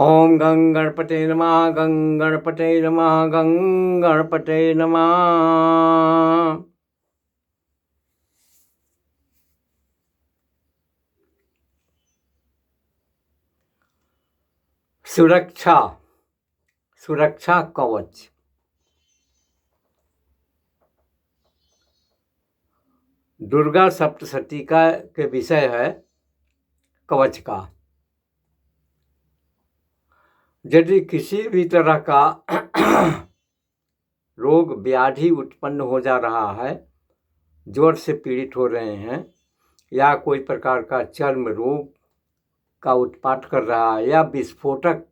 ओम गं गणपते नमः, गं गणपते नमः, गं गणपते नमः। सुरक्षा सुरक्षा कवच। दुर्गा सप्तशती का के विषय है कवच का। यदि किसी भी तरह का रोग व्याधि उत्पन्न हो जा रहा है, ज्वर से पीड़ित हो रहे हैं, या कोई प्रकार का चर्म रोग का उत्पात कर रहा है, या विस्फोटक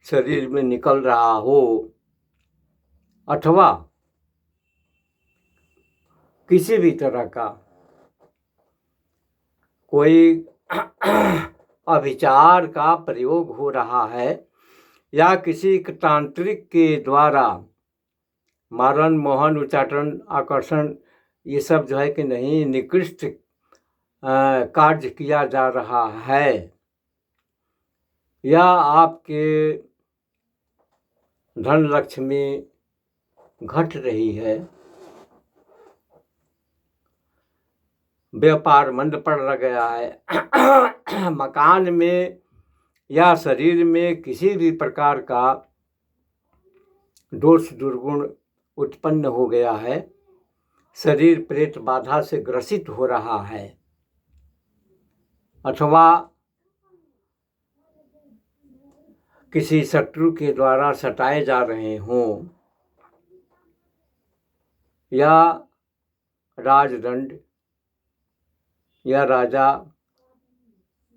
शरीर में निकल रहा हो, अथवा किसी भी तरह का कोई अभिचार का प्रयोग हो रहा है, या किसी तांत्रिक के द्वारा मारण, मोहन, उच्चाटन, आकर्षण, ये सब जो है कि नहीं निकृष्ट कार्य किया जा रहा है, या आपके धन लक्ष्मी घट रही है, व्यापार मंद पड़ गया है, मकान में या शरीर में किसी भी प्रकार का दोष दुर्गुण उत्पन्न हो गया है, शरीर प्रेत बाधा से ग्रसित हो रहा है, अथवा किसी शत्रु के द्वारा सताए जा रहे हों, या राजदंड या राजा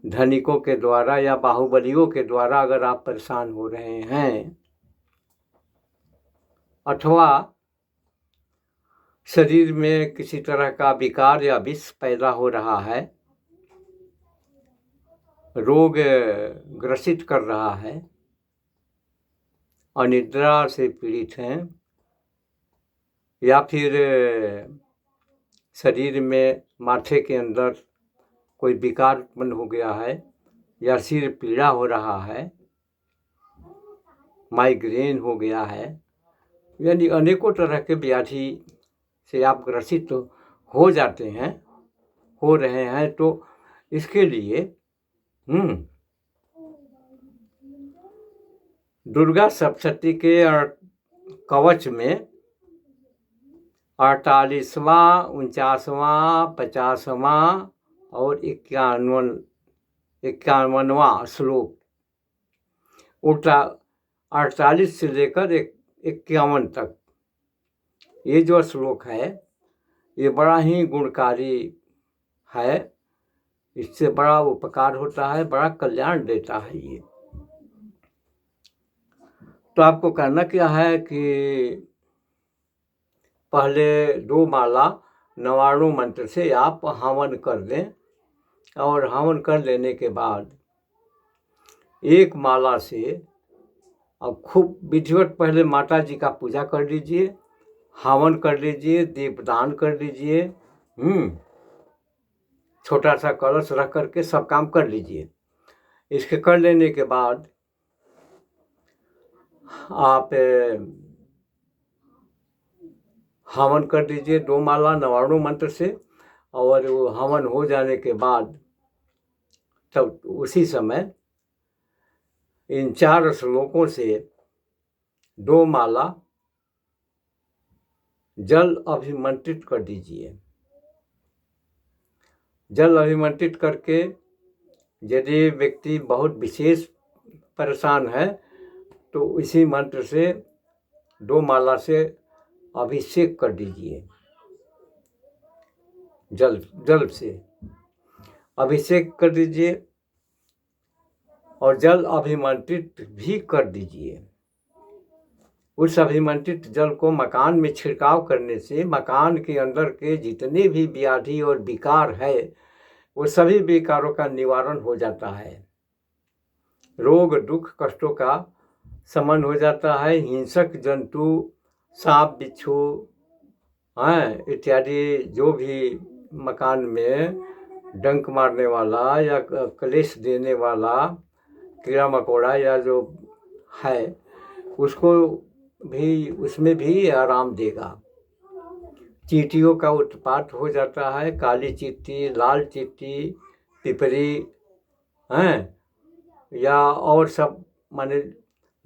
धनिकों के द्वारा या बाहुबलियों के द्वारा अगर आप परेशान हो रहे हैं, अथवा शरीर में किसी तरह का विकार या विष पैदा हो रहा है, रोग ग्रसित कर रहा है, अनिद्रा से पीड़ित हैं, या फिर शरीर में माथे के अंदर कोई विकार उत्पन्न हो गया है, या सिर पीड़ा हो रहा है, माइग्रेन हो गया है, यानी अनेकों तरह के व्याधि से आप ग्रसित हो जाते हैं, हो रहे हैं, तो इसके लिए दुर्गा सप्तशती के कवच में 48वां, 49वां, 50वां और 51वां श्लोक, 48 से लेकर 51 तक ये जो श्लोक है, ये बड़ा ही गुणकारी है। इससे बड़ा उपकार होता है, बड़ा कल्याण देता है ये। तो आपको करना क्या है कि पहले 2 माला 99 मंत्र से आप हवन कर दें, और हवन कर लेने के बाद 1 माला से अब खूब विधिवत पहले माता जी का पूजा कर लीजिए, हवन कर लीजिए, दीपदान कर लीजिए, छोटा सा कलश रख करके सब काम कर लीजिए। इसके कर लेने के बाद आप हवन कर दीजिए 2 माला 99 मंत्र से, और वो हवन हो जाने के बाद तब उसी समय इन 4 श्लोकों से 2 माला जल अभिमंत्रित कर दीजिए। जल अभिमंत्रित करके यदि व्यक्ति बहुत विशेष परेशान है, तो इसी मंत्र से 2 माला से अभिषेक कर दीजिए। जल से अभिषेक कर दीजिए, और जल अभिमंत्रित भी कर दीजिए। उस अभिमंत्रित जल को मकान में छिड़काव करने से मकान के अंदर के जितने भी व्याधि और विकार है, वो सभी विकारों का निवारण हो जाता है। रोग दुख कष्टों का शमन हो जाता है। हिंसक जंतु, सांप बिच्छू इत्यादि जो भी मकान में डंक मारने वाला या क्लेश देने वाला कीड़ा मकोड़ा या जो है उसको भी, उसमें भी आराम देगा। चींटियों का उत्पात हो जाता है, काली चींटी, लाल चींटी, पिपरी हैं, या और सब माने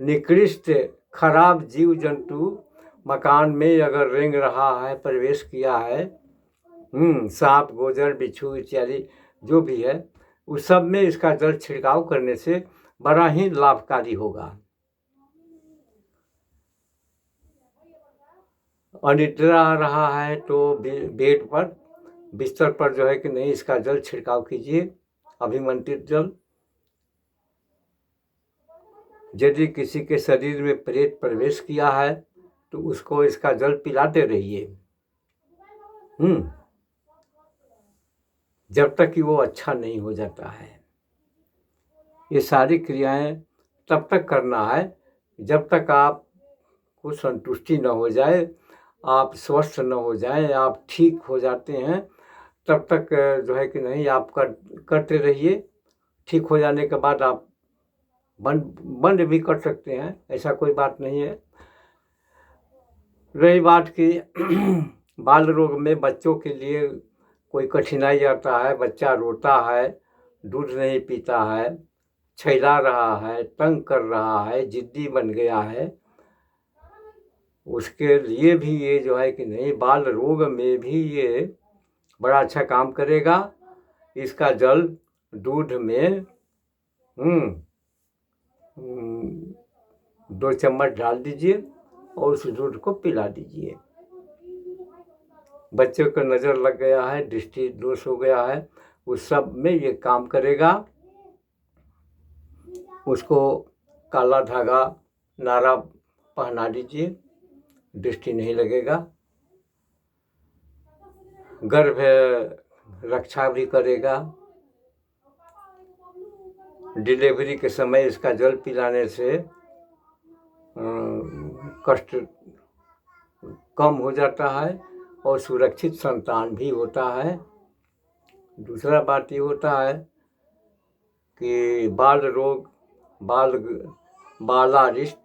निकृष्ट खराब जीव जंतु मकान में अगर रेंग रहा है, प्रवेश किया है, सांप, गोजर, बिच्छू इत्यादि जो भी है, उस सब में इसका जल छिड़काव करने से बड़ा ही लाभकारी होगा। अनिद्रा आ रहा है तो बेड पर, बिस्तर पर जो है कि नहीं, इसका जल छिड़काव कीजिए, अभिमंत्रित जल। यदि किसी के शरीर में प्रेत प्रवेश किया है तो उसको इसका जल पिलाते रहिए, जब तक कि वो अच्छा नहीं हो जाता है। ये सारी क्रियाएं तब तक करना है जब तक आपको संतुष्टि न हो जाए, आप स्वस्थ न हो जाए, आप ठीक हो जाते हैं, तब तक जो है कि नहीं आप करते रहिए। ठीक हो जाने के बाद आप बंद भी कर सकते हैं, ऐसा कोई बात नहीं है। रही बात की बाल रोग में बच्चों के लिए कोई कठिनाई आता है, बच्चा रोता है, दूध नहीं पीता है, छैला रहा है, तंग कर रहा है, जिद्दी बन गया है, उसके लिए भी ये जो है कि नहीं, बाल रोग में भी ये बड़ा अच्छा काम करेगा। इसका जल दूध में 2 चम्मच डाल दीजिए और उस दूध को पिला दीजिए। बच्चे को नज़र लग गया है, दृष्टि दोष हो गया है, उस सब में ये काम करेगा। उसको काला धागा नारा पहना दीजिए, दृष्टि नहीं लगेगा। गर्भ रक्षा भी करेगा। डिलीवरी के समय इसका जल पिलाने से कष्ट कम हो जाता है और सुरक्षित संतान भी होता है। दूसरा बात ये होता है कि बाल रोग, बालारिष्ट,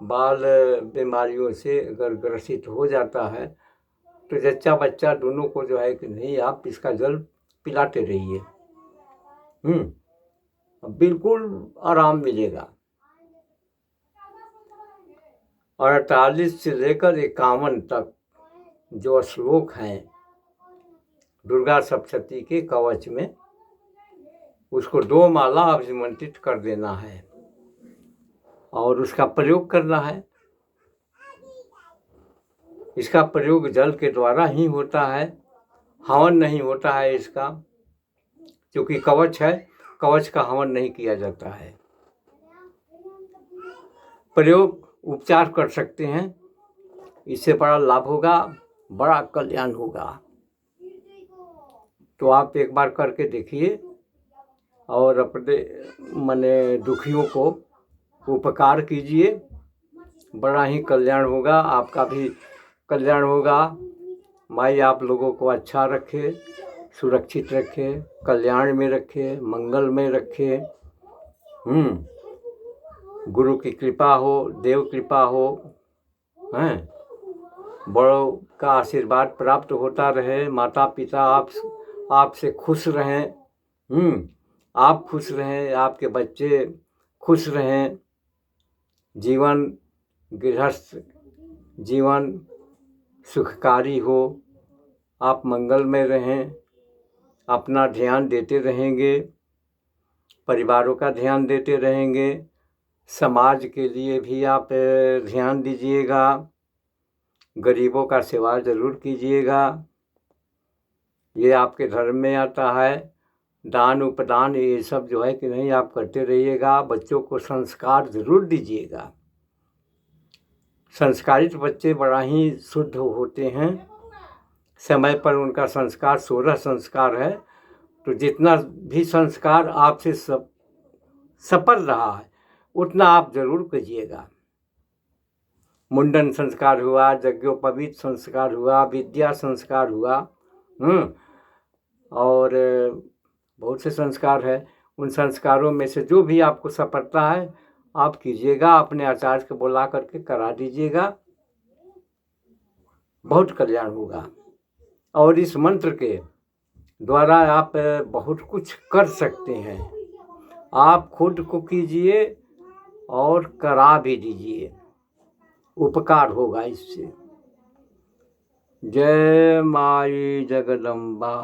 बाल बीमारियों से अगर ग्रसित हो जाता है तो जच्चा बच्चा दोनों को जो है कि नहीं, आप इसका जल पिलाते रहिए, बिल्कुल आराम मिलेगा। 48 से लेकर 51 तक जो श्लोक हैं दुर्गा सप्तशती के कवच में, उसको 2 माला अभिमंत्रित कर देना है और उसका प्रयोग करना है। इसका प्रयोग जल के द्वारा ही होता है, हवन नहीं होता है इसका, क्योंकि कवच है, कवच का हवन नहीं किया जाता है। प्रयोग उपचार कर सकते हैं, इससे बड़ा लाभ होगा, बड़ा कल्याण होगा। तो आप एक बार करके देखिए और अपने माने दुखियों को उपकार कीजिए, बड़ा ही कल्याण होगा, आपका भी कल्याण होगा। माई आप लोगों को अच्छा रखे, सुरक्षित रखे, कल्याण में रखे, मंगल में रखे। गुरु की कृपा हो, देव कृपा हो, हैं, बड़ों का आशीर्वाद प्राप्त होता रहे, माता पिता आपसे खुश रहें, आप खुश रहें, आपके बच्चे खुश रहें, जीवन गृहस्थ जीवन सुखकारी हो, आप मंगल में रहें, अपना ध्यान देते रहेंगे, परिवारों का ध्यान देते रहेंगे, समाज के लिए भी आप ध्यान दीजिएगा, गरीबों का सेवा ज़रूर कीजिएगा, ये आपके धर्म में आता है। दान उपदान ये सब जो है कि नहीं, आप करते रहिएगा। बच्चों को संस्कार ज़रूर दीजिएगा। संस्कारित बच्चे बड़ा ही शुद्ध होते हैं, समय पर उनका संस्कार 16 संस्कार है, तो जितना भी संस्कार आपसे सफल रहा है उतना आप जरूर कीजिएगा। मुंडन संस्कार हुआ, यज्ञोपवीत संस्कार हुआ, विद्या संस्कार हुआ, और बहुत से संस्कार है, उन संस्कारों में से जो भी आपको सफलता है आप कीजिएगा, अपने आचार्य को बुला करके करा दीजिएगा, बहुत कल्याण होगा। और इस मंत्र के द्वारा आप बहुत कुछ कर सकते हैं। आप खुद को कीजिए और करा भी दीजिए, उपकार होगा इससे। जय माई जगदम्बा।